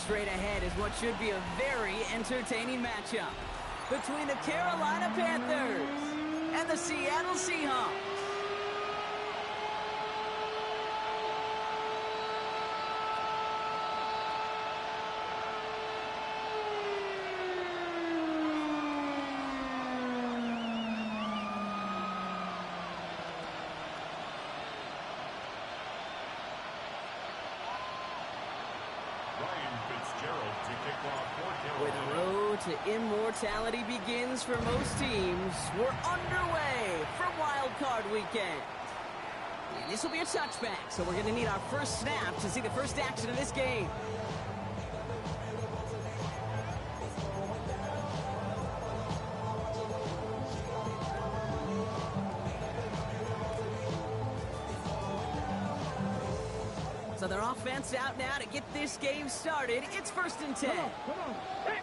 straight ahead is what should be a very entertaining matchup between the Carolina Panthers and the Seattle Seahawks. Where the road to immortality begins for most teams, we're underway for Wild Card Weekend. And this will be a touchback, so we're going to need our first snap to see the first action of this game. So their offense out now to get this game started. It's 1st and 10. Come on. Hey,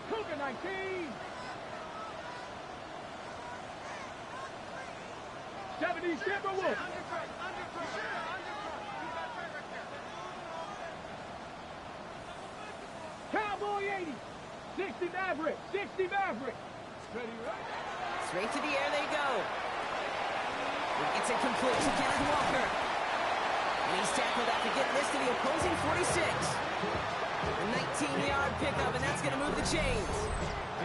Cougar 19. 70 Timber Wolf. Cowboy 80. 60 Maverick. 60 Maverick. Ready, right? Straight to the air they go. It's incomplete to Kenneth Walker. And he's tackled after getting this to the opposing 46. A 19-yard pickup, and that's going to move the chains.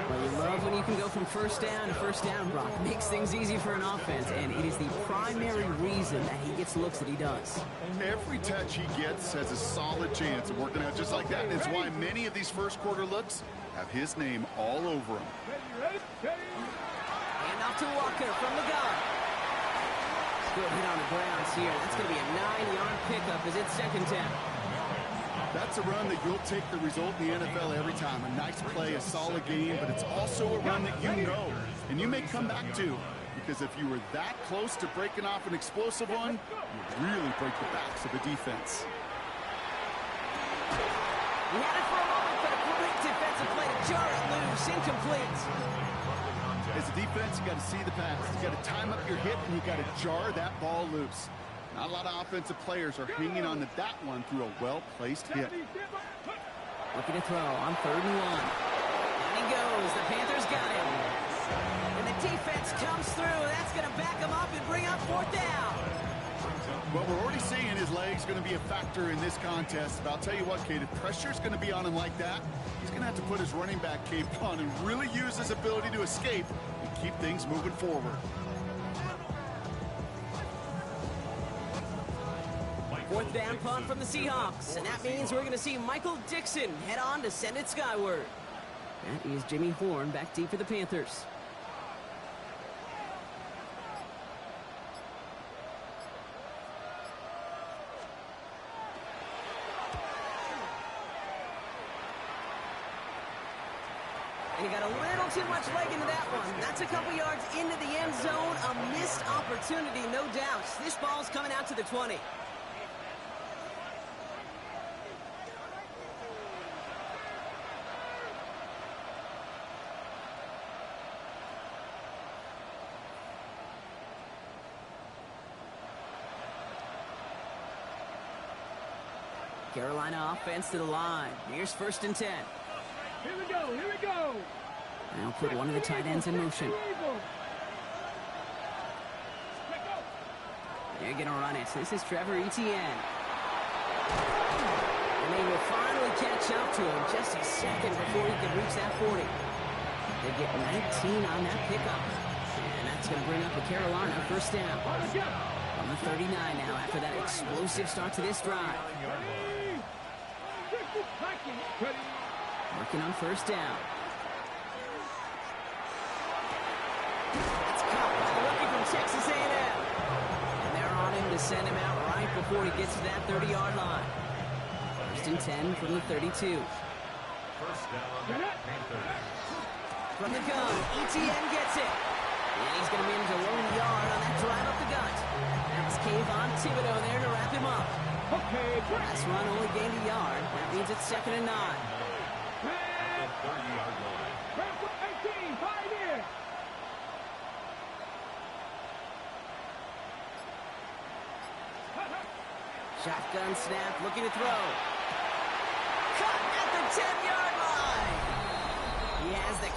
Well, you love when you can go from first down to first down, Brock. Makes things easy for an offense, and it is the primary reason that he gets looks that he does. Every touch he gets has a solid chance of working out just like that. And it's why many of these first quarter looks have his name all over them. Hand off to Walker from the gun. Good hit on the grounds here. That's going to be a 9-yard pickup as it's 2nd down. That's a run that you'll take the result in the NFL every time. A nice play, a solid game, but it's also a run that you know and you may come back to, because if you were that close to breaking off an explosive one, you'd really break the backs of the defense. He had it for a moment, but a great defensive play to jar it loose. Incomplete. As a defense, you got to see the pass. You got to time up your hit, and you got to jar that ball loose. Not a lot of offensive players are hanging on to that one through a well-placed hit. Looking to throw on 3rd and 1. And he goes. The Panthers got him. And the defense comes through. That's going to back him up and bring up 4th down. Well, we're already seeing his legs going to be a factor in this contest. But I'll tell you what, Kate, if pressure's going to be on him like that, he's going to have to put his running back cape on and really use his ability to escape and keep things moving forward. 4th down punt from the Seahawks. And that means we're going to see Michael Dixon head on to send it skyward. That is Jimmy Horn back deep for the Panthers. And he got a little too much leg into that one. That's a couple yards into the end zone. A missed opportunity, no doubt. This ball's coming out to the 20. Carolina offense to the line. Here's 1st and 10. Here we go. Now put one of the tight ends in motion. They're going to run it. This is Trevor Etienne. And they will finally catch up to him just a second before he can reach that 40. They get 19 on that pickup. And that's going to bring up a Carolina 1st down. On the 39 now after that explosive start to this drive. Working on 1st down. It's caught by the rookie from Texas A&M. And they're on him to send him out right before he gets to that 30-yard line. 1st and 10 from the 32. From the gun, Etienne gets it. And he's going to manage a low yard on that drive up the gut. That's Kayvon Thibodeau there to wrap him up. Last run only gained a yard. That means it's 2nd and 9. At the 30-yard line. 18, 5 in. Shotgun snap, looking to throw. Caught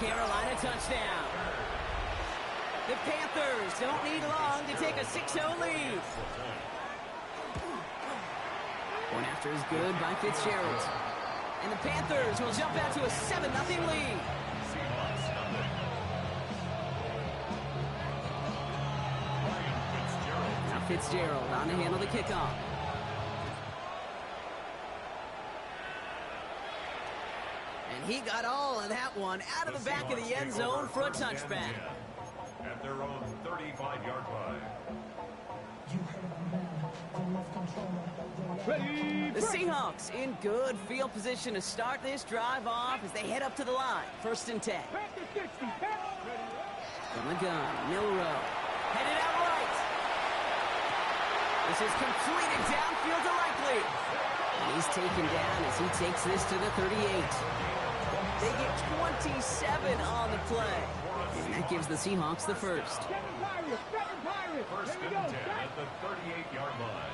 Carolina touchdown. The Panthers don't need long to take a 6-0 lead. One after is good by Fitzgerald. And the Panthers will jump out to a 7-0 lead. Now Fitzgerald on to handle the kickoff. And he got all of that one out of the back of the end zone for a touchback. At their own 35-yard line. The Seahawks in good field position to start this drive off as they head up to the line. 1st and 10. From the gun, Milrow. Headed out right. This is completed downfield to Likely. And he's taken down as he takes this to the 38. They get 27 on the play. And that gives the Seahawks the first. 1st and 10 at the 38-yard line.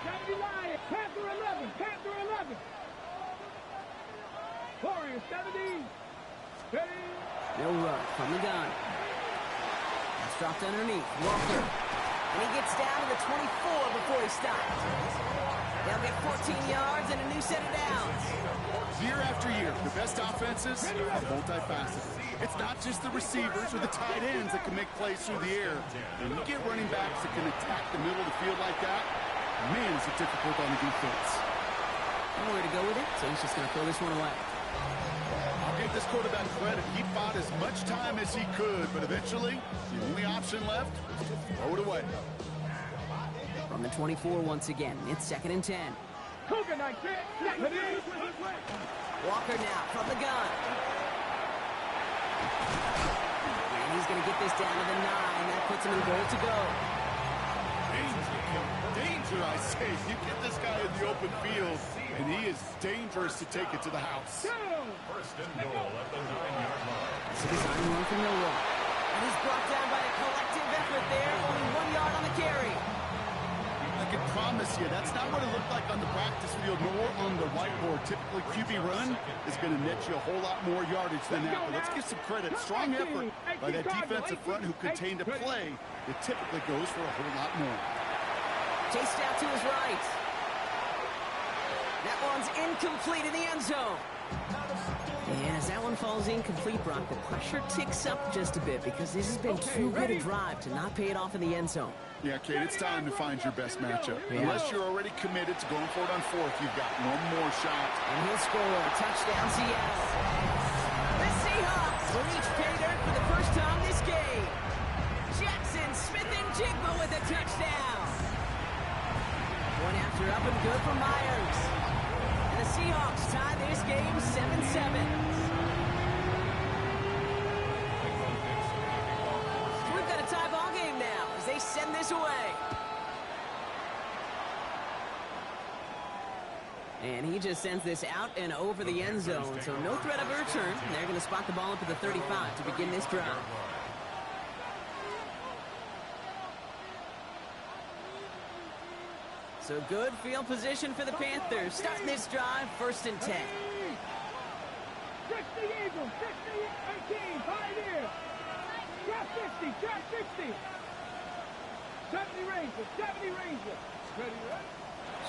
Panther 11, Panther 11. Warriors 70. Milrow from the gun. That's dropped underneath. Walker. And he gets down to the 24 before he stops. They'll get 14 yards and a new set of downs. Year after year, the best offenses are multifaceted. It's not just the receivers or the tight ends that can make plays through the air. When you get running backs that can attack the middle of the field like that, man, is it difficult on the defense. Nowhere to go with it, so he's just going to throw this one away. I'll give this quarterback credit. He fought as much time as he could, but eventually, the only option left was to throw it away. From the 24 once again, it's 2nd and 10. Cougar night, Walker now from the gun. And he's going to get this down to the 9. That puts him in goal to go. Danger, I say. You get this guy in the open field, and he is dangerous to take it to the house. 1st and goal at the 9-yard line. It's a design run from Milrow. And he's brought down by a collective effort there. Only 1 yard on the carry. I can promise you, that's not what it looked like on the practice field nor on the whiteboard. Typically, QB run is going to net you a whole lot more yardage than that. But let's give some credit. Strong effort by that defensive front who contained a play that typically goes for a whole lot more. Chased out to his right. That one's incomplete in the end zone. And as that one falls incomplete, Brock, the pressure ticks up just a bit because this has been too good a drive to not pay it off in the end zone. Yeah, Kate, it's time to find your best matchup. Yeah. Unless you're already committed to going for it on 4th, you've got one more shot. And he'll score. Touchdown, Seattle. The Seahawks will reach pay dirt for the first time this game. Jackson, Smith, and Jigba with a touchdown. One after up and good for Myers. And the Seahawks tie this game 7-7. We've got a tie ball game now as they send this away. And he just sends this out and over the end zone, so no threat of a return. They're going to spot the ball up at the 35 to begin this drive. So good field position for the Panthers. Starting this drive, 1st and 10. 60 Eagles, 60, 18, Pioneers. Drop 60, drop 60. 70 Rangers, 70 Rangers. Ready, right?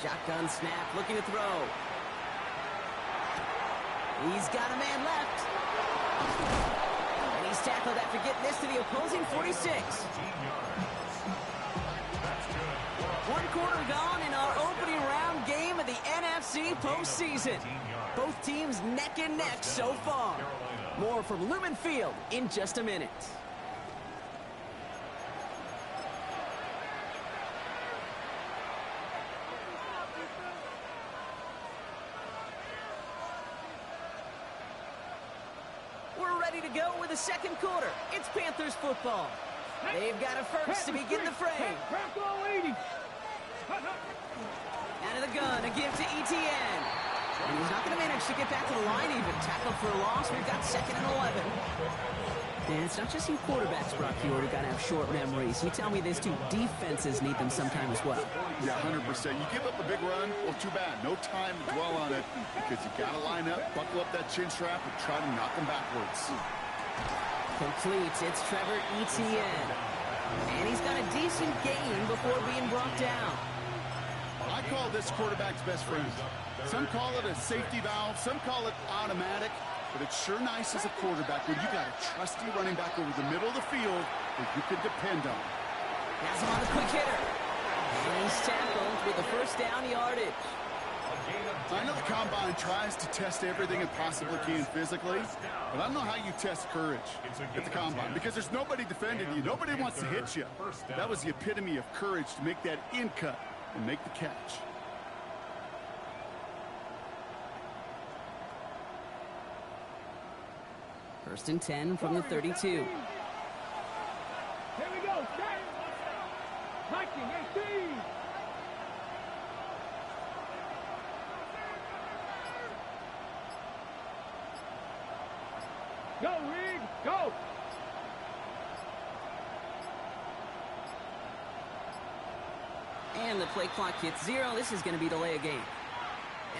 Shotgun snap, looking to throw. He's got a man left. And he's tackled after getting this to the opposing 46. 1 quarter gone in our opening round game of the NFC postseason. Both teams neck and neck so far. More from Lumen Field in just a minute. We're ready to go with the 2nd quarter. It's Panthers football. They've got a first to begin the fray. Out of the gun, a give to ETN. And he's not going to manage to get back to the line even. Tackled for a loss. We've got 2nd and 11. And it's not just you quarterbacks, Brock, you got to have short memories. You tell me this too. Defenses need them sometime as well. Yeah, 100%. You give up a big run, well, too bad. No time to dwell on it because you got to line up, buckle up that chin strap, and try to knock them backwards. Completes. It's Trevor Etienne. And he's got a decent gain before being brought down. I call this quarterback's best friend. Some call it a safety valve, some call it automatic, but it's sure nice as a quarterback when you got a trusty running back over the middle of the field that you can depend on. Has him on a quick hitter. And he's tackled with the first down yardage. I know the Combine tries to test everything it possibly can physically, but I don't know how you test courage at the Combine because there's nobody defending you. Nobody wants to hit you. That was the epitome of courage to make that in cut and make the catch. First and 10 from the 32. Here we go. Set. Viking 18. Go, Reed. Go. And the play clock hits 0. This is going to be delay a game.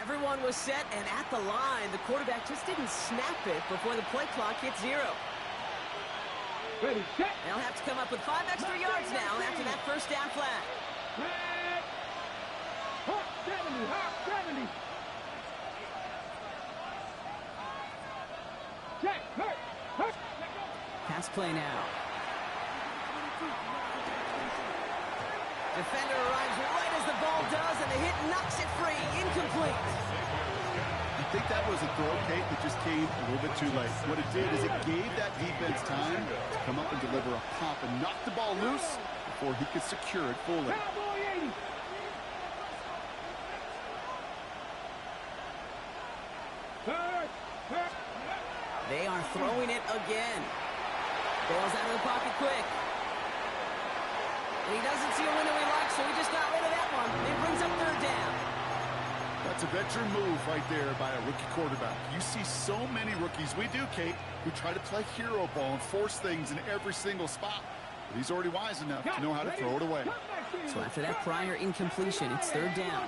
Everyone was set, and at the line, the quarterback just didn't snap it before the play clock hit 0. Ready, set. They'll have to come up with 5 extra yards now after that first down flag. Red. Hawk 70. Hawk 70. Check. Hurt. Hurt. Pass play now. Defender arrives right as the ball does, and the hit knocks it free. Incomplete. I think that was a throw, Kate, that just came a little bit too late. What it did is it gave that defense time to come up and deliver a pop and knock the ball loose before he could secure it fully. Cowboy 80. Hurt. Hurt. They are throwing it again. Ball's out of the pocket quick. And he doesn't see a window he likes, so he just got rid of that one. It brings up third down. That's a veteran move right there by a rookie quarterback. You see so many rookies, we do, Kate, who try to play hero ball and force things in every single spot. But he's already wise enough to know how to throw it away. So after that prior incompletion, it's third down.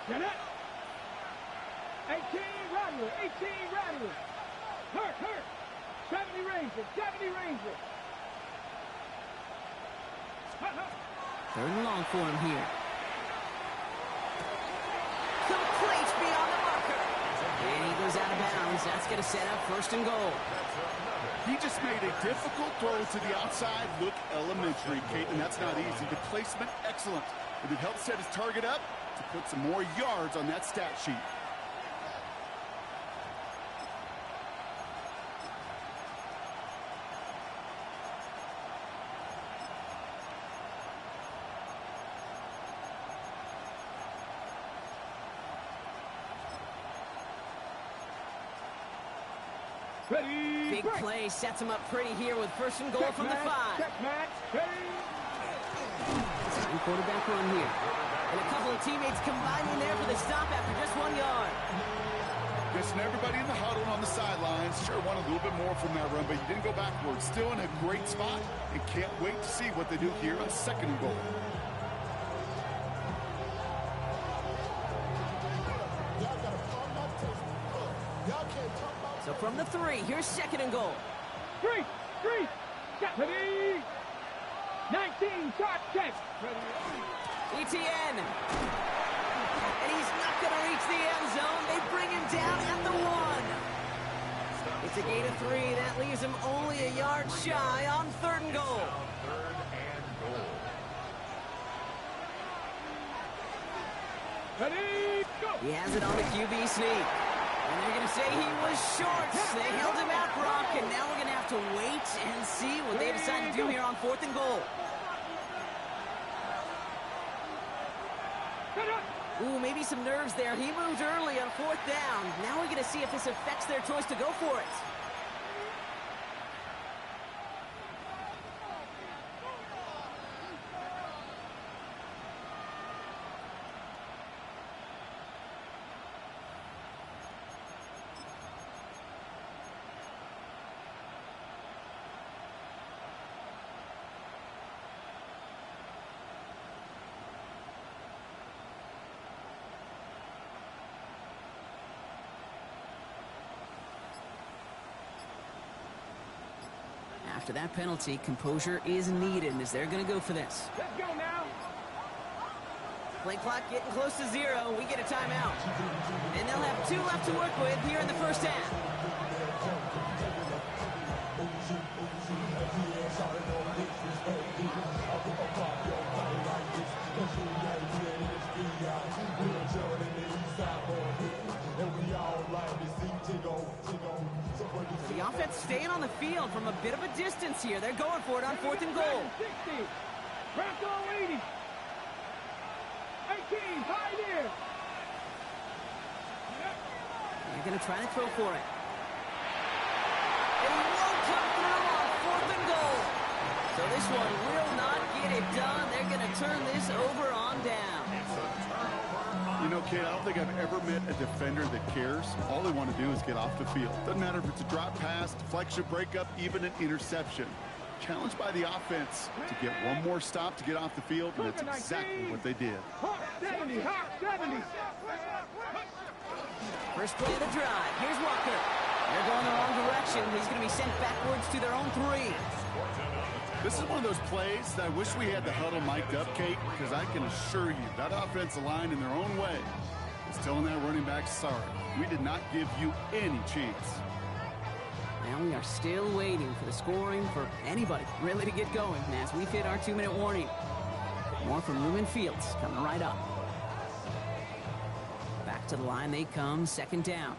Get it. 18 Rattler. 18 Rattler. Hurt. Hurt. 70 Ranger. 70 Ranger. Third and long for him here. Complete beyond the marker. And he goes out of bounds. That's going to set up first and goal. He just made a difficult throw to the outside look elementary, Kate, and that's not easy. The placement, excellent. But it helped set his target up to put some more yards on that stat sheet. Ready. Big play sets him up pretty here with first and goal from the 5. Check match. Ready. Second quarterback run here. And a couple of teammates combining there for the stop after just 1 yard. Guessing everybody in the huddle and on the sidelines sure wanted a little bit more from that run, but you didn't go backwards. Still in a great spot and can't wait to see what they do here on second and goal. So from the 3, here's second and goal. 3. Ready. 19. Shot check. Etienne. And he's not going to reach the end zone. They bring him down at the 1. It's a gain of 3. That leaves him only a yard shy on third and goal. Ready. Go. He has it on the QB sneak. And they're going to say he was short. They held him out, Brock, and now we're going to have to wait and see what they decide to do here on fourth and goal. Ooh, maybe some nerves there. He moved early on fourth down. Now we're going to see if this affects their choice to go for it. After that penalty, composure is needed as they're going to go for this. Let's go now. Play clock getting close to 0. We get a timeout. And they'll have 2 left to work with here in the first half. The offense staying on the field from a bit of a distance here. They're going for it on 4th and goal. 60. Bronco 80. 18, pioneer. They're going to try to throw for it. It won't come through on 4th and goal. So this one will not get it done. They're going to turn this over on down. You know, Kate, I don't think I've ever met a defender that cares. All they want to do is get off the field. Doesn't matter if it's a drop pass, deflection, breakup, even an interception. Challenged by the offense to get one more stop to get off the field, and that's exactly what they did. 70, 70. First play of the drive. Here's Walker. They're going the wrong direction. He's going to be sent backwards to their own 3. This is one of those plays that I wish we had the huddle mic'd up, Kate, because I can assure you that offensive line in their own way is telling that running back, sorry, we did not give you any chance. Now we are still waiting for the scoring for anybody really to get going as we've hit our 2-minute warning. More from Lumen Fields coming right up. Back to the line they come, 2nd down.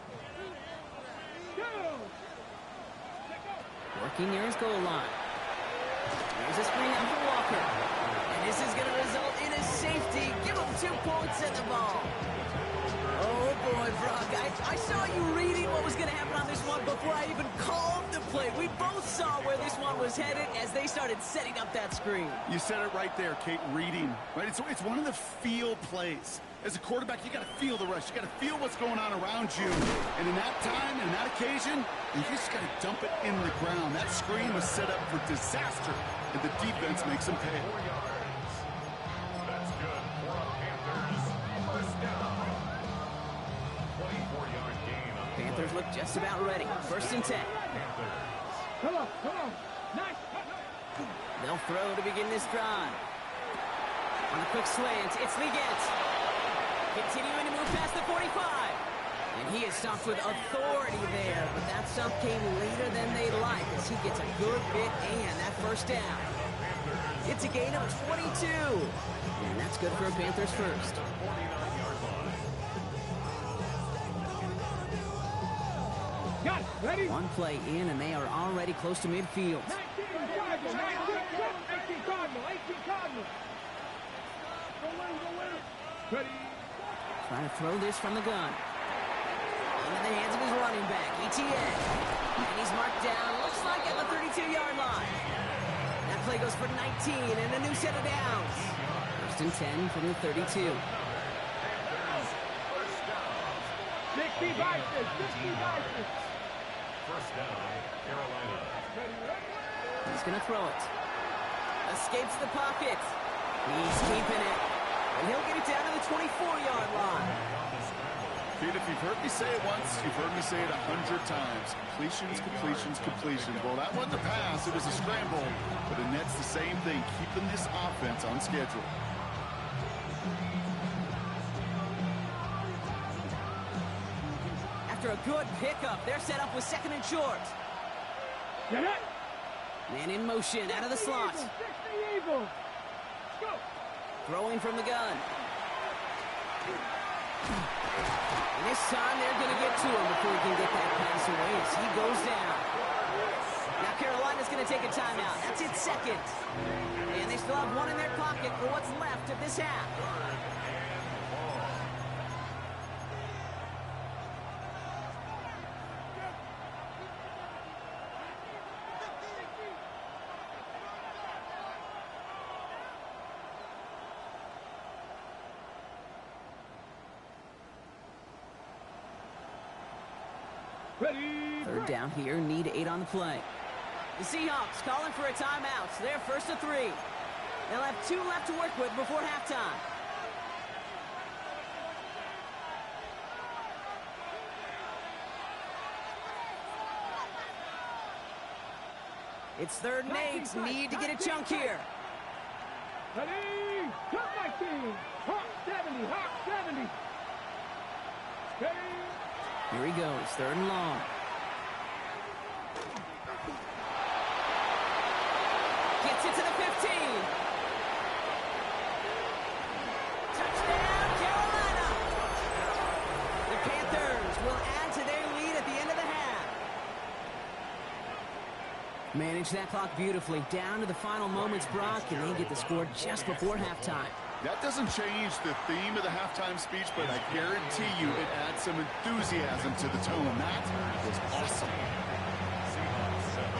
Working near his goal line. Here's a screen out for Walker. And this is going to result in a safety. Give him 2 points at the ball. Oh, boy, Brock. I saw you reading what was going to happen on this one before I even called the play. We both saw where this one was headed as they started setting up that screen. You said it right there, Kate, reading. Right? It's one of the feel plays. As a quarterback, you got to feel the rush. You got to feel what's going on around you. And in that time, in that occasion, you just got to dump it in the ground. That screen was set up for disaster, and the defense makes them pay. That's good for a Panthers first down. 24-yard gain on the Panthers look just about ready. 1st and 10. Come on, come on. Nice. They'll throw to begin this drive. On the quick slant, it's Liggett. Continuing to move past the 45. And he is stopped with authority there, but that stop came later than they'd like as he gets a good bit and that first down. It's a gain of 22. And that's good for a Panthers first. Got it. Ready? One play in, and they are already close to midfield. 19 Cardinal. 18 Cardinal. 18 Cardinal. Go win. Ready? Trying to throw this from the gun. Into the hands of his running back, ETN. And he's marked down, looks like at the 32-yard line. That play goes for 19 and a new set of downs. 1st and 10 from the 32. 60 Vices. 60 Vices. first down, Carolina. He's going to throw it. Escapes the pocket. He's keeping it. And he'll get it down to the 24-yard line. Pete, if you've heard me say it once, you've heard me say it 100 times. Completions. Well, that wasn't a pass. It was a scramble. But the net's the same thing, keeping this offense on schedule. After a good pickup, they're set up with 2nd and short. Get it. Man in motion out of the slot. 60 Evil. Go. Throwing from the gun. And this time they're going to get to him before he can get that pass away as he goes down. Now Carolina's going to take a timeout. That's its 2nd. And they still have 1 in their pocket for what's left of this half. Ready. 3rd down here, need 8 on the play. The Seahawks calling for a timeout. They're 1st and 3. They'll have 2 left to work with before halftime. It's 3rd and 8. Need to get a chunk here. Ready? Jump, 19. Hawk 70. Hawk 70. Ready? Here he goes. 3rd and long. Gets it to the 15. Touchdown, Carolina. The Panthers will add to their lead at the end of the half. Manage that clock beautifully. Down to the final moments, Brock, and they get the score just before halftime. That doesn't change the theme of the halftime speech, but I guarantee you it adds some enthusiasm to the tone. That was awesome. Seahawks 7.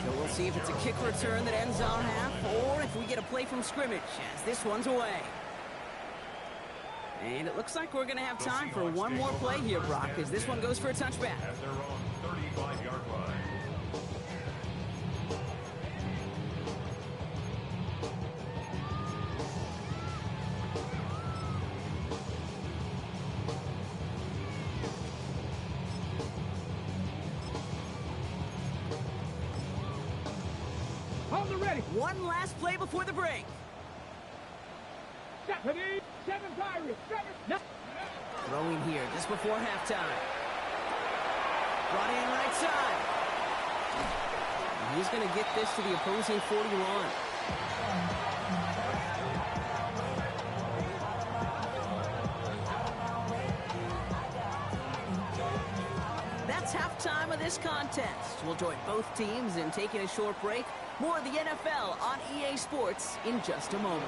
So we'll see if it's a kick return that ends our half, or if we get a play from scrimmage, as this one's away. And it looks like we're going to have time for one more play here, Brock, as this one goes for a touchback. At their own 35-yard line. Hold it ready. One last play before the break. Ready? 7 Pirates. 7. No. Throwing here just before halftime. Brought in right side. And he's going to get this to the opposing 41. That's halftime of this contest. We'll join both teams in taking a short break. More of the NFL on EA Sports in just a moment.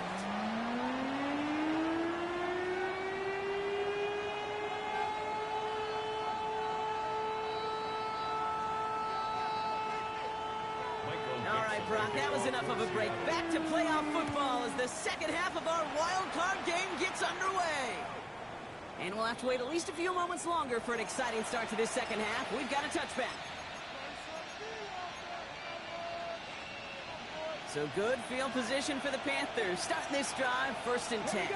All right, Brock, that was enough of a break. Back to playoff football as the second half of our wild card game gets underway. And we'll have to wait at least a few moments longer for an exciting start to this second half. We've got a touchback. So good field position for the Panthers. Starting this drive, 1st and 10.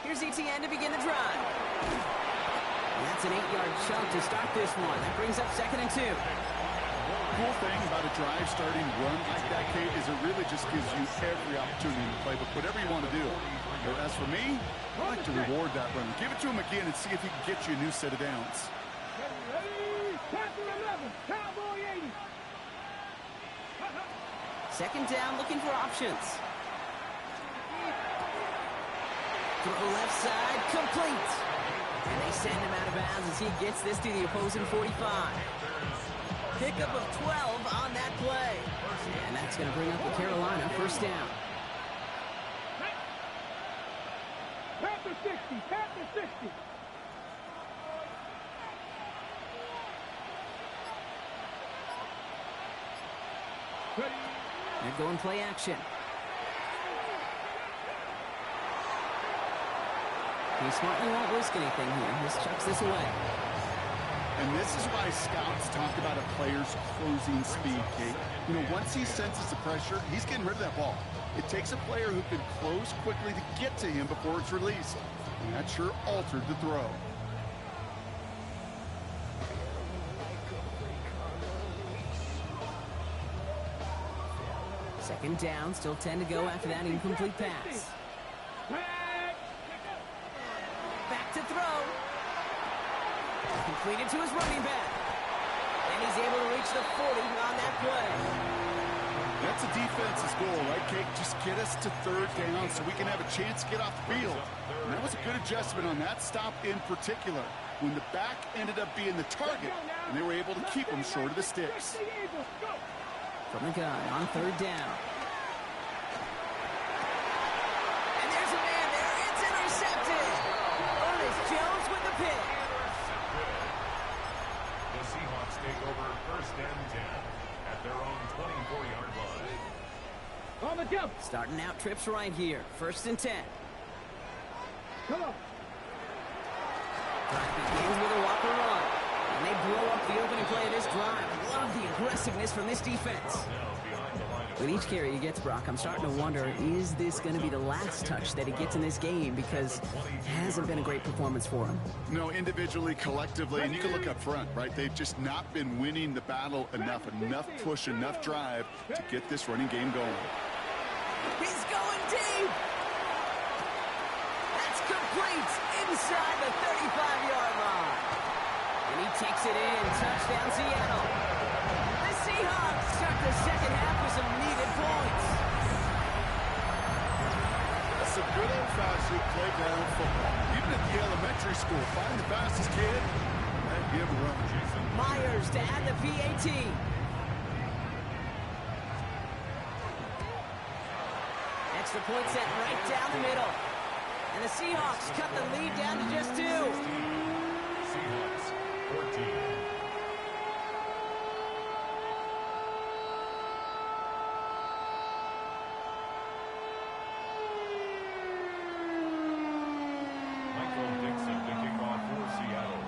Here's ETN to begin the drive. And that's an 8-yard chunk to start this one. That brings up 2nd and 2. Cool thing about a drive starting run like that, Kate, is it really just gives you every opportunity to play, but whatever you want to do. As for me, I like to reward that run. Give it to him again and see if he can get you a new set of downs. Ready? Panther 11. Cowboy 80. 2nd down, looking for options. Throw left side, complete. And they send him out of bounds as he gets this to the opposing 45. Pickup of 12 on that play. And that's going to bring up the Carolina 1st down. Panther 60. Panther 60. Ready? They're going play action. He smartly won't risk anything here. Just chucks this away. And this is why scouts talk about a player's closing speed, Kate. You know, once he senses the pressure, he's getting rid of that ball. It takes a player who can close quickly to get to him before it's released. And that sure altered the throw. Second down, still 10 to go after that incomplete pass. Back to throw. Completed to his running back. And he's able to reach the 40 on that play. That's a defense's goal, right, Kate? Just get us to 3rd down so we can have a chance to get off the field. And that was a good adjustment on that stop in particular, when the back ended up being the target, and they were able to keep him short of the sticks. From the gun on 3rd down. And there's a man there. It's intercepted. Ernest Jones with the pick. The Seahawks take over 1st and 10 at their own 24-yard line. On the jump. Starting out trips right here. 1st and 10. Come on. Drive begins with a walker run. And they blow up the opening play play of this drive. Love the aggressiveness from this defense. With each carry he gets, Brock, I'm starting to wonder, is this going to be the last touch that he gets in this game? Because it hasn't been a great performance for him. No, individually, collectively, and you can look up front, right? They've just not been winning the battle enough push, enough drive to get this running game going. He's going deep. That's complete inside the 35-yard line. And he takes it in. Touchdown, Seattle. The Seahawks start the second half with some needed points. That's some good old-fashioned playground football. Even at the elementary school, find the fastest kid and give him a run. Myers to add the PAT. Extra point set right down the middle. And the Seahawks cut the lead down to just 2. Seahawks 14. Michael Dixon to kick off for Seattle.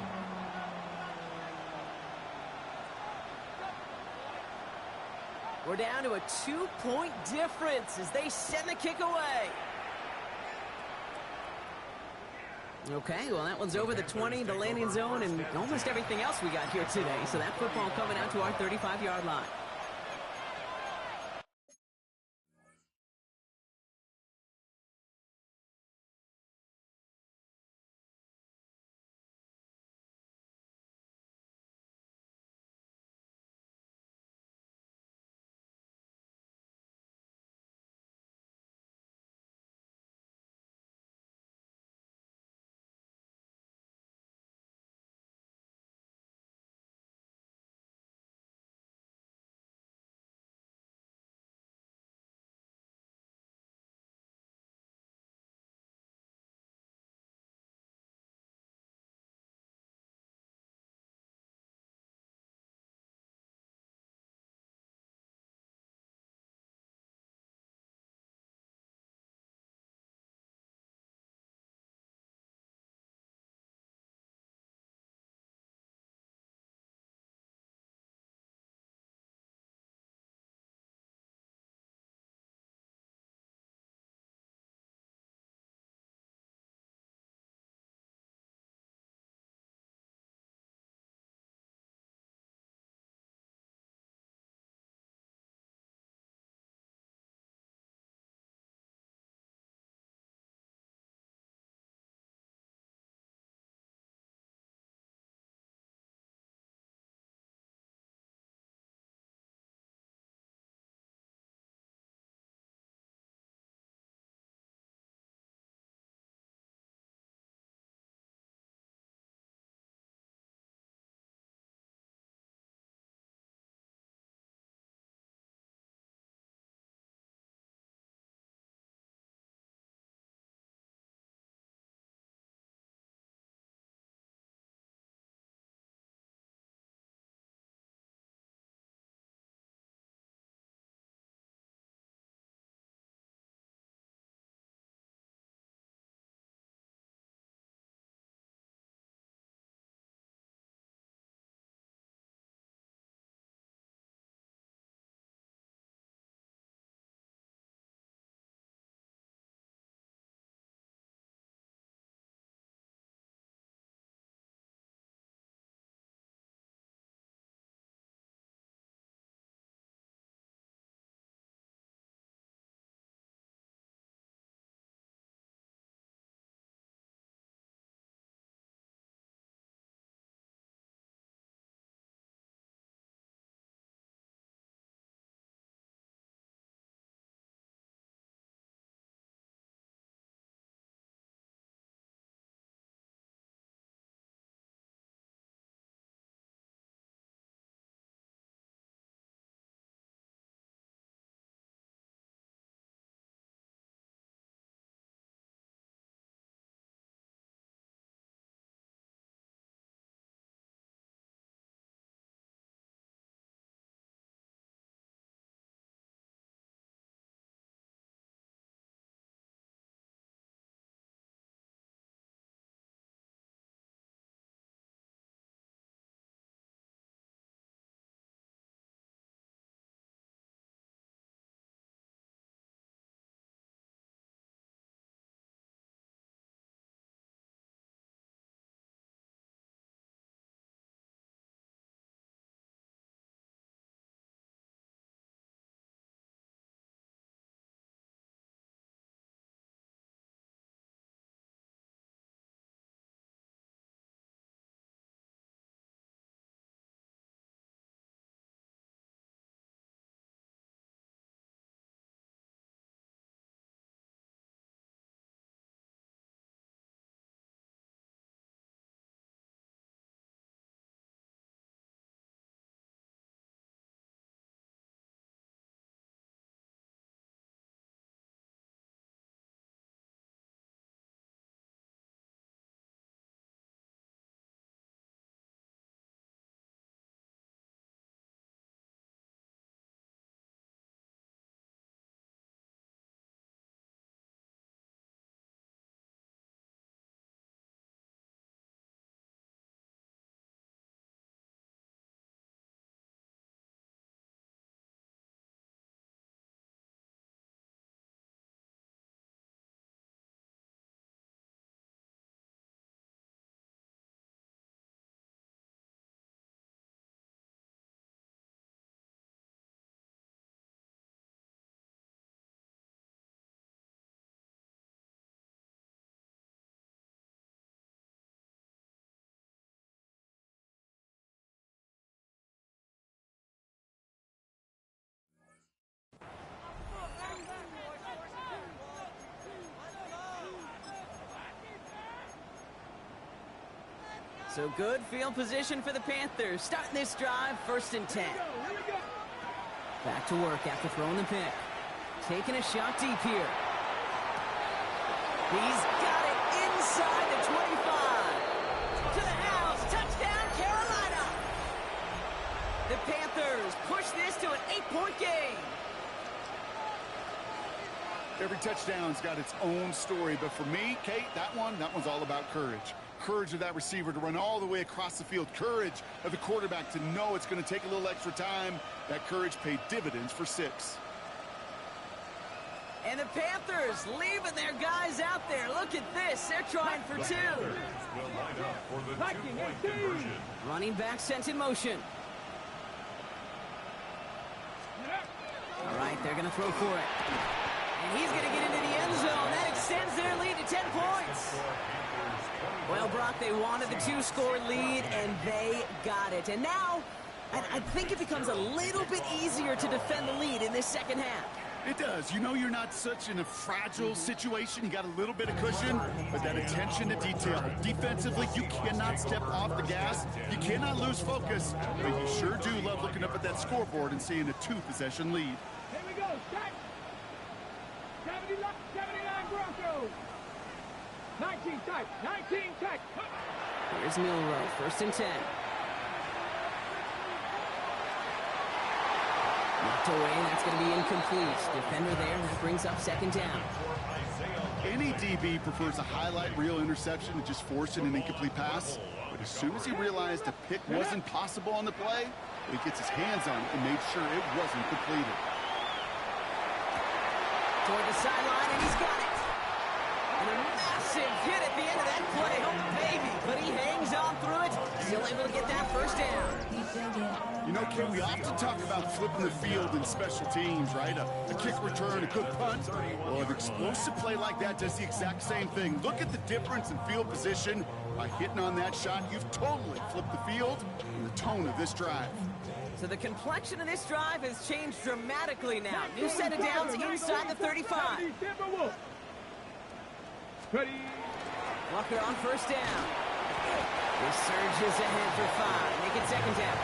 We're down to a 2-point difference as they send the kick away. Okay, well, that one's over the 20, the landing zone, and almost everything else we got here today. So that football coming out to our 35-yard line. So good field position for the Panthers. Starting this drive, 1st and 10. Back to work after throwing the pick. Taking a shot deep here. He's got it inside the 25. To the house. Touchdown, Carolina. The Panthers push this to an 8-point game. Every touchdown's got its own story, but for me, Kate, that one's all about courage. Courage of that receiver to run all the way across the field. Courage of the quarterback to know it's going to take a little extra time. That courage paid dividends for 6. And the Panthers leaving their guys out there. Look at this. They're trying for 2. Will line up for the 2-point conversion. Running back sent in motion. All right, they're going to throw for it. And he's going to get into the end zone. That extends their lead to 10 points. Well, Brock, they wanted the 2-score lead, and they got it. And now, I think it becomes a little bit easier to defend the lead in this second half. It does. You know you're not such in a fragile situation. You got a little bit of cushion, but that attention to detail. Defensively, you cannot step off the gas. You cannot lose focus, but you sure do love looking up at that scoreboard and seeing a 2-possession lead. Here we go. Set. 79 Broncos. 19 tight. 19 tight. Here's Milroe, 1st and 10. Knocked away, that's going to be incomplete. Defender there, that brings up 2nd down. Any DB prefers a highlight reel interception to just forcing an incomplete pass. But as soon as he realized a pick wasn't possible on the play, he gets his hands on it and made sure it wasn't completed. Toward the sideline, and he's got it. And a massive hit at the end of that play. Oh, baby. But he hangs on through it. Still able to get that 1st down. You know, Ken, we often talk about flipping the field in special teams, right? A kick return, a good punt. Well, an explosive play like that does the exact same thing. Look at the difference in field position. By hitting on that shot, you've totally flipped the field and the tone of this drive. So the complexion of this drive has changed dramatically now. New set of downs inside the 35. Ready. Walker on 1st down. He surges ahead for 5. Make it 2nd down.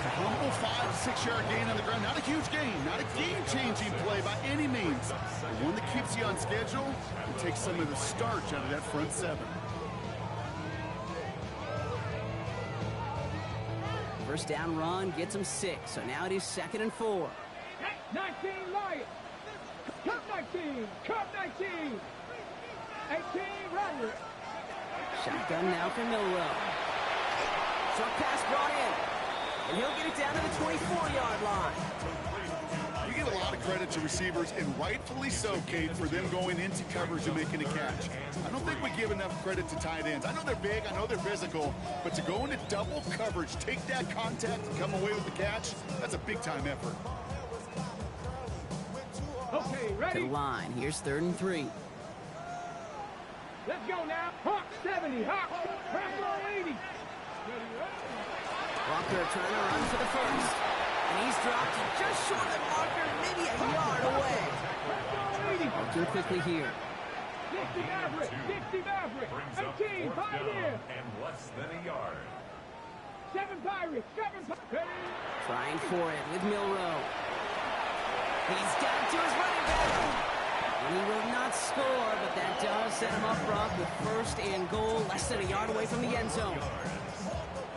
A humble 5 to 6 yard gain on the ground. Not a huge gain, not a game-changing play by any means. But one that keeps you on schedule and takes some of the starch out of that front 7. 1st down run gets him 6. So now it is 2nd and 4. 19 Lions. Cup 19. Cup 19. 18 Rattler. Shotgun now for Milroe. Short pass brought in. And he'll get it down to the 24-yard line. You give a lot of credit to receivers, and rightfully so, Kate, for them going into coverage and making a catch. I don't think we give enough credit to tight ends. I know they're big, I know they're physical, but to go into double coverage, take that contact, and come away with the catch, that's a big-time effort. Okay, ready? To the line. Here's 3rd and 3. Let's go now. Hawk 70. Hawk. Bravo 80. Walker trying to run for the 1st. And he's dropped just short of Walker, maybe a yard away. Working quickly here. 60 Maverick. 60 Maverick. Brings up 18 4th down Pioneer. and less than a yard. 7 Pirates. 7 Pirates. Trying for it with Milroe. He's got it to his running back. And he will not score, but that does set him up, Brock, with 1st and goal, less than a yard away from the end zone.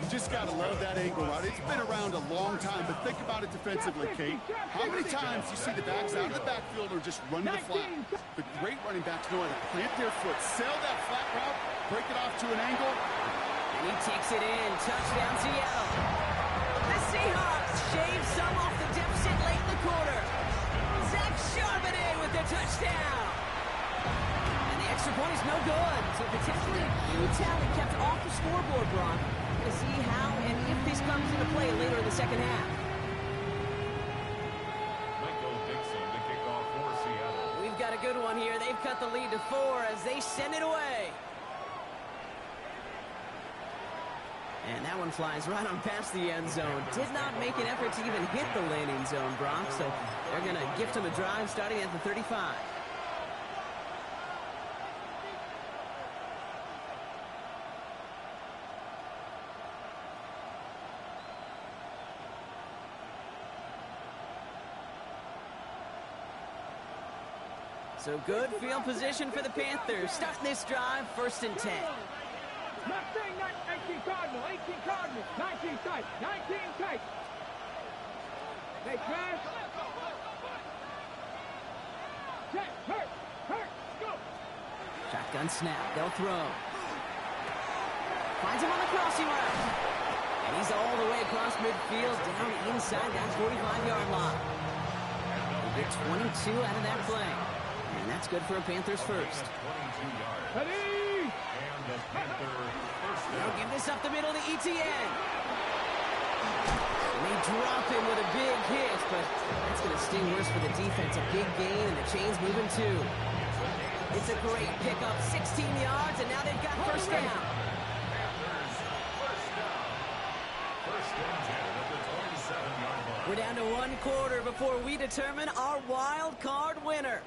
You just got to love that angle route. It's been around a long time, but think about it defensively, Kate. How many times you see the backs out of the backfield or just run to the flat? The great running backs know how to plant their foot, sail that flat route, break it off to an angle. And he takes it in. Touchdown, Seattle. The Seahawks shave some off the deficit late in the quarter. Zach Charbonnet with the touchdown. And the extra point is no good. So potentially a huge talent kept off the scoreboard, Brock. To see how and if this comes into play later in the second half. Michael Dixon to kick off for Seattle. We've got a good one here. They've cut the lead to 4 as they send it away. And that one flies right on past the end zone. Did not make an effort to even hit the landing zone, Brock. So they're going to gift him a drive starting at the 35. So good field position for the Panthers. Starting this drive, 1st and 10. Not saying 18 Cardinal, 18 Cardinal, 19 tight, 19 tight. They pass. Check, hurt, go. Shotgun snap, they'll throw. Finds him on the crossing route. And he's all the way across midfield, down inside that 45-yard line. They get 22 out of that play. And that's good for a Panthers first. 22 yards. Ready? And the Panthers first They'll down. give this up the middle to ETN. And they drop him with a big hit, but that's going to sting worse for the defense. A big gain, and the chain's moving too. It's a great pickup, 16 yards, and now they've got first down. Panthers first down. First and 10 at the 27-yard line. We're down to 1 quarter before we determine our wild card winner.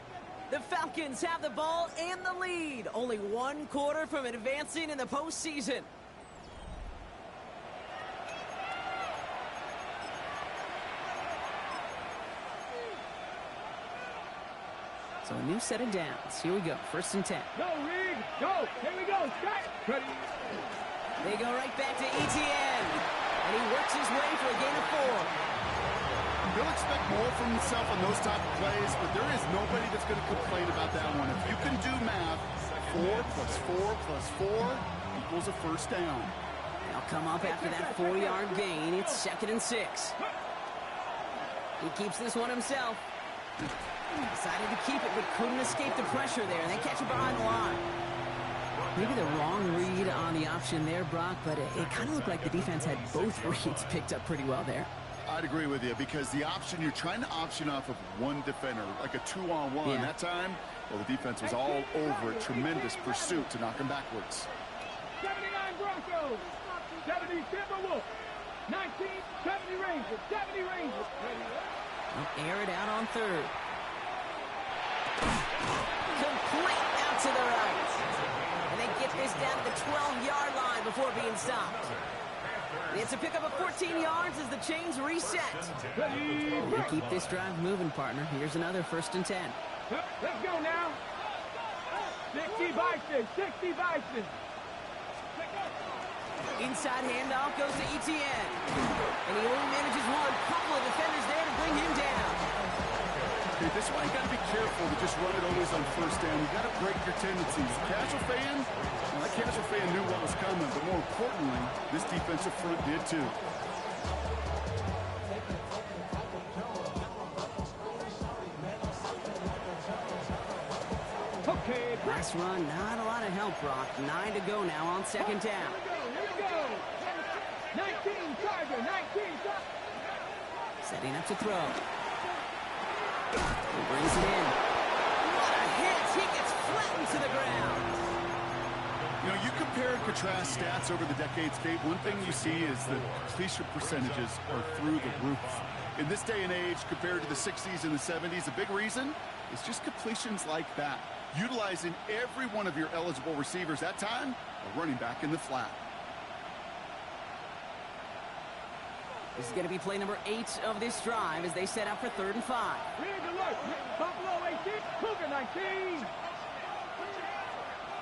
The Falcons have the ball and the lead. Only 1 quarter from advancing in the postseason. So a new set of downs. Here we go. 1st and 10. Go, Reed, go. Here we go, Scott. Ready? They go right back to ETN. And he works his way for a gain of 4. He'll expect more from himself on those type of plays, but there is nobody that's going to complain about that one. If you can do math, 4 plus 4 plus 4 equals a first down. They'll come up after that 4-yard gain. It's 2nd and 6. He keeps this one himself. Decided to keep it, but couldn't escape the pressure there. They catch it behind the line. Maybe the wrong read on the option there, Brock, but it kind of looked like the defense had both reads picked up pretty well there. I'd agree with you, because the option, you're trying to option off of one defender, like a 2-on-1. Yeah. That time, well, the defense was all over it. Tremendous pursuit to knock him backwards. 79 Broncos, 70 Timberwolves, 19, 70 Rangers, 70 Rangers. Ready? They'll air it out on 3rd. Complete out to the right. And they get this down to the 12-yard line before being stopped. It's a pickup of 14 yards as the chains reset. Ready? They keep this drive moving, partner. Here's another 1st and 10. Let's go now. 60 Bison, 60 Bison. Inside handoff goes to ETN. And he only manages one. Couple of defenders there to bring him down. Okay, this is why you got to be careful to just run it always on first down. You got to break your tendencies. Casual fan, well, that casual fan knew what was coming, but more importantly, this defensive front did too. Okay, Last run, not a lot of help, Brock. 9 to go now on 2nd down. here we go. 19 Charger, 19 Charger. Setting up to throw. He brings it in. What a hit! He gets flattened to the ground. You know, you compare and contrast stats over the decades, Kate. One thing you see is that completion percentages are through the roof. In this day and age, compared to the 60s and the 70s, a big reason is just completions like that. Utilizing every one of your eligible receivers that time, or running back in the flat. This is going to be play number 8 of this drive as they set up for 3rd and 5. Read the look. Buffalo 18, Cougar 19.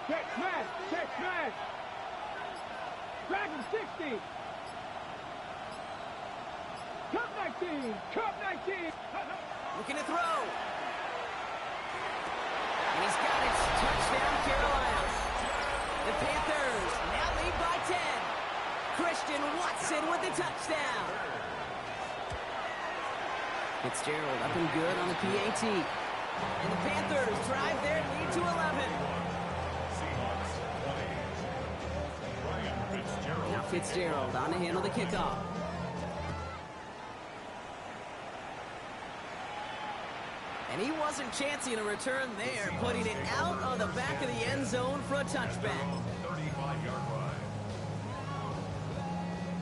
Check smash, check smash. Dragon 60. Cup 19, Cup 19. Looking to throw. And he's got it. Touchdown, Carolina. The Panthers now lead by 10. Christian Watson with the touchdown. Fitzgerald up and good on the PAT. And the Panthers drive their lead to 11. Seahawks 20. Ryan Fitzgerald. Now Fitzgerald on to handle the kickoff. And he wasn't chancing a return there, putting it out on the back of the end zone for a touchback. 35-yard run.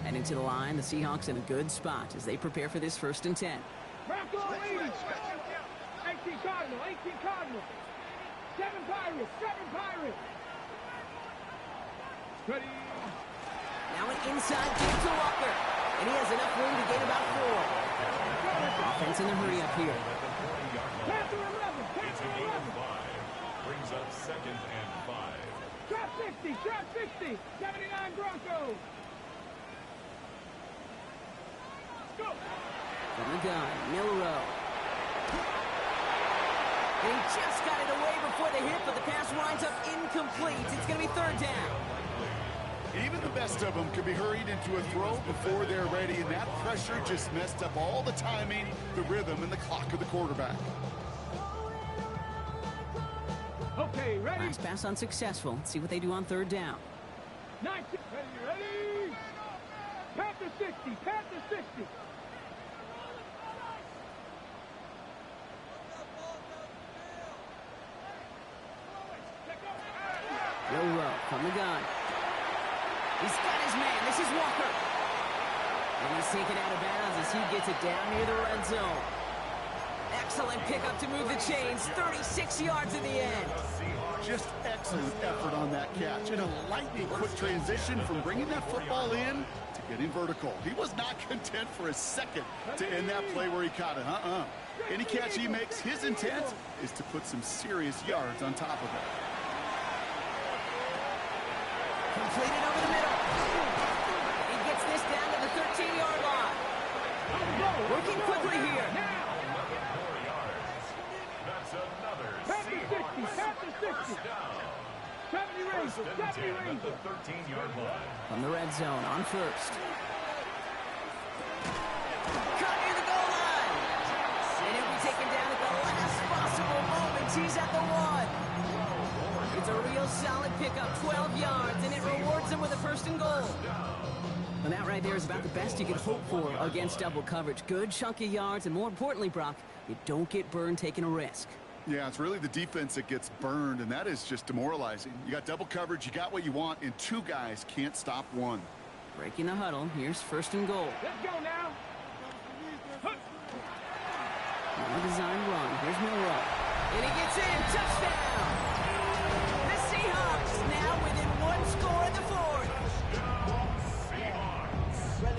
And into the line, the Seahawks in a good spot as they prepare for this 1st and 10. Bronco lead. 18 Cardinal, 18 Cardinal. 7 Pirates, 7 Pirates. Ready? Now an inside kick to Walker. And he has enough room to gain about 4. Offense in the hurry up here. Panther 11, Panther 11. second and 5. Drop 60, drop 60. 79 Broncos. Go. From the gun, Milrow. They just got it away before the hit, but the pass winds up incomplete. It's going to be third down. Even the best of them could be hurried into a throw before they're ready, and that pressure just messed up all the timing, the rhythm, and the clock of the quarterback. Okay, ready? Last pass unsuccessful. Let's see what they do on third down. 19, ready? Panther 60, Panther 60. Milrow from the gun. He's got his man. This is Walker. And he's taken out of bounds as he gets it down near the red zone. Excellent pickup to move the chains. 36 yards in the end. Just excellent effort on that catch. And a lightning quick transition from bringing that football in to getting vertical. He was not content for a second to end that play where he caught it. Any catch he makes, his intent is to put some serious yards on top of it. Completed over the middle. He gets this down to the 13-yard line. Working quickly here. That's another Panther 60, Panther 60. 70 Rangers, 70 at Rangers. the 13-yard line. From the red zone on first. Caught near the goal line. And he'll be taken down at the last possible moment. He's at the 1. It's a real solid pickup, 12 yards, and it rewards him with a first and goal. And that right there is about the best you could hope for against double coverage. Good chunky yards, and more importantly, Brock, you don't get burned taking a risk. Yeah, it's really the defense that gets burned, and that is just demoralizing. You got double coverage, you got what you want, and two guys can't stop one. Breaking the huddle, here's first and goal. Let's go now. Now a design run, here's Milrow. And he gets in, touchdown! The Seahawks now within one score in the fourth.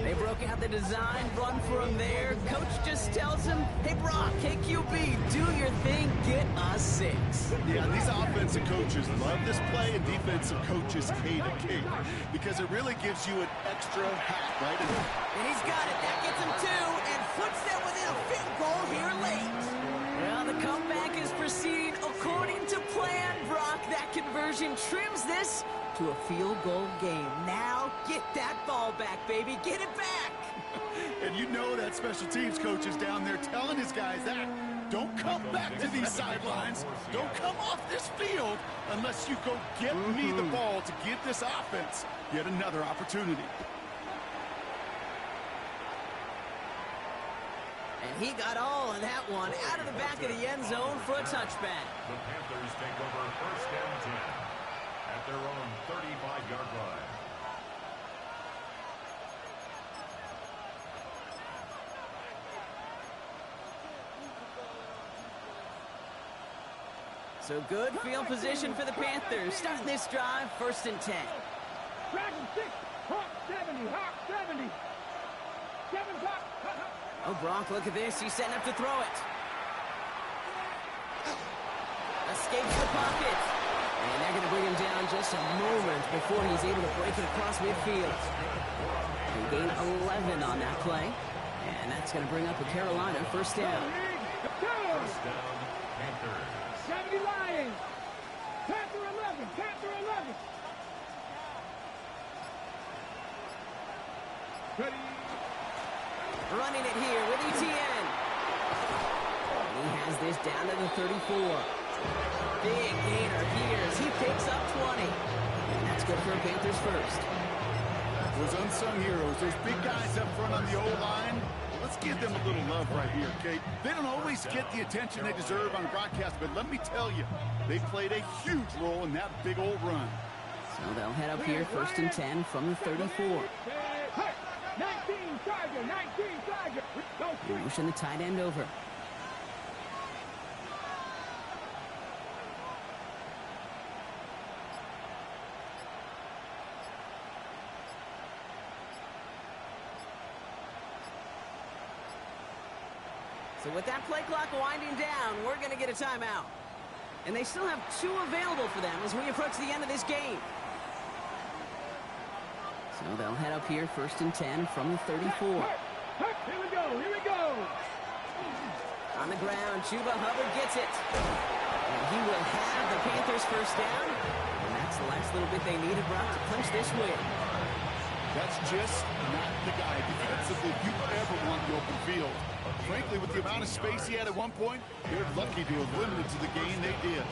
They broke out the design run for him there. Coach just tells him, hey, Brock, KQB, do your thing, get a 6. Yeah, these offensive coaches love this play, and defensive coaches hate it, because it really gives you an extra hat, right? And he's got it. That gets him 2 and puts them within a field goal here late. Well, the comeback is proceeding according to plan, Brock. That conversion trims this to a field goal game. Now get that ball back, baby. Get it back. And you know that special teams coach is down there telling his guys that. Don't come back to these sidelines. Don't come off this field unless you go get me the ball to give this offense yet another opportunity. And he got all of that one out of the back of the end zone for a touchback. The Panthers take over first and 10 at their own 35-yard line. So good field position for the Panthers. Starting this drive, first and 10. Dragon 6, Hawk 70, Hawk 70. 7 Hawk. Oh, Brock, look at this. He's setting up to throw it. Escapes the pocket. And they're going to bring him down just a moment before he's able to break it across midfield. He gained 11 on that play. And that's going to bring up a Carolina first down. First down, Panthers. 70 Lions. Panther 11, Panther 11. Ready. Running it here with ETN. And he has this down to the 34. Big gainer here as he picks up 20. And that's good for a Panthers first. Those unsung heroes, those big guys up front on the O-line, let's give them a little love right here, okay? They don't always get the attention they deserve on broadcast, but let me tell you, they played a huge role in that big old run. So they'll head up here first and 10 from the 34. 19 Tiger, 19 Tiger. They're pushing the tight end over. So with that play clock winding down, we're going to get a timeout. And they still have 2 available for them as we approach the end of this game. So they'll head up here, 1st and 10 from the 34. Here we go, here we go. On the ground, Chuba Hubbard gets it. And he will have the Panthers first down. And that's the last little bit they needed, Brock, to punch this win. That's just not the guy defensively you ever want the open field. Frankly, with the amount of space he had at one point, they're lucky to have limited to the gain they did.